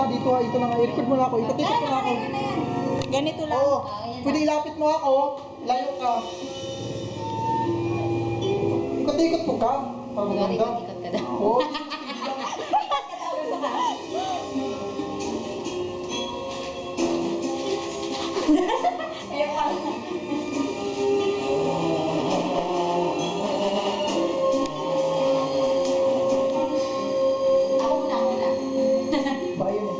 dito ha. Ito na nga. I-record mo na ako. Ikot-ikot mo na ako. Ganito lang. Oo. Pwede ilapit mo ako. Layo ka. Ikot-ikot mo ka. Para maganda. Ikot ka daw. Oo. Ayaw ka. Ako muna. Bayan eh.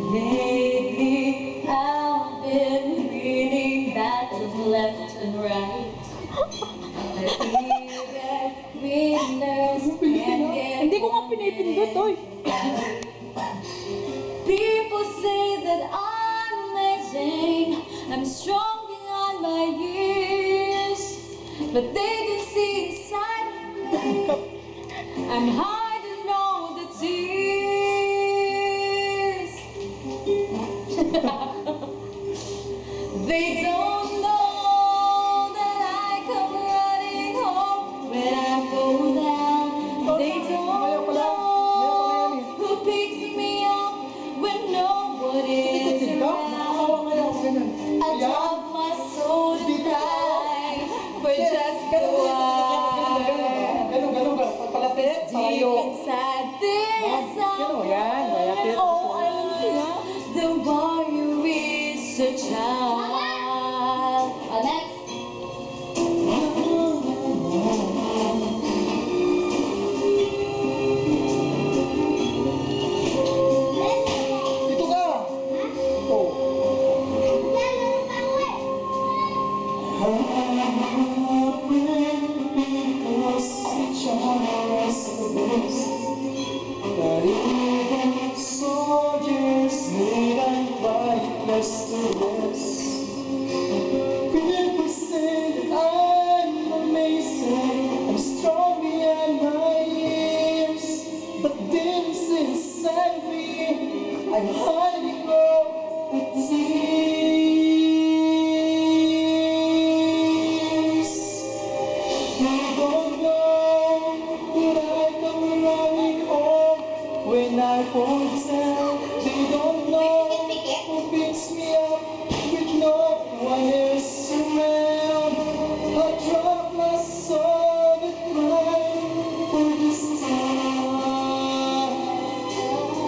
Lately, I've been reading battles left and right. I hear that winners can get. Hindi ko nga pinipindot, oy. People say that I'm amazing, I'm strong beyond my years, but they don't see inside me. I'm hiding all the tears. They don't know that I come running home when I fall down. They don't know who picks me up when nobody's around. I drop my soul to cry for just a while. Ganun ka. Palapit. Deep inside this heart, oh, the warrior is a child. Next. Dito ka. Ito. Soldiers need and fightless to rest. People say that I'm amazing, I'm strong beyond my years, but deep inside me, I'm hiding all the tears. They don't know that I come running home when I fall down. They don't know who picks me up with no one else around. I drop my soul and cry for this time.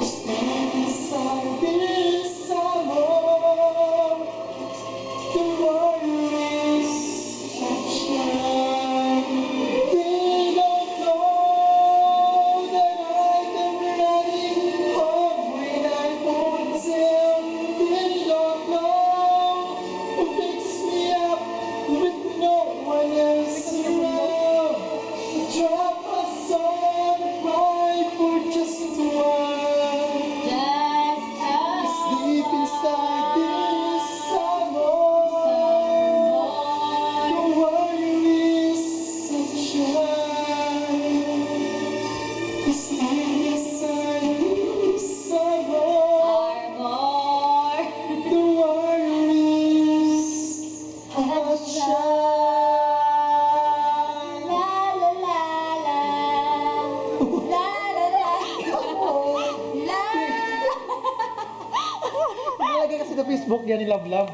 Stand inside this alone. The warrior is sunshine. They don't know that I come running home when I fall down. They don't know who picks me up with no one else around. Drop my soul and cry for just a while. It's deep inside this alone. The warrior is sunshine. It's deep inside this alone. The warrior is sunshine. Nalagay kasi sa Facebook yan ni Love Love.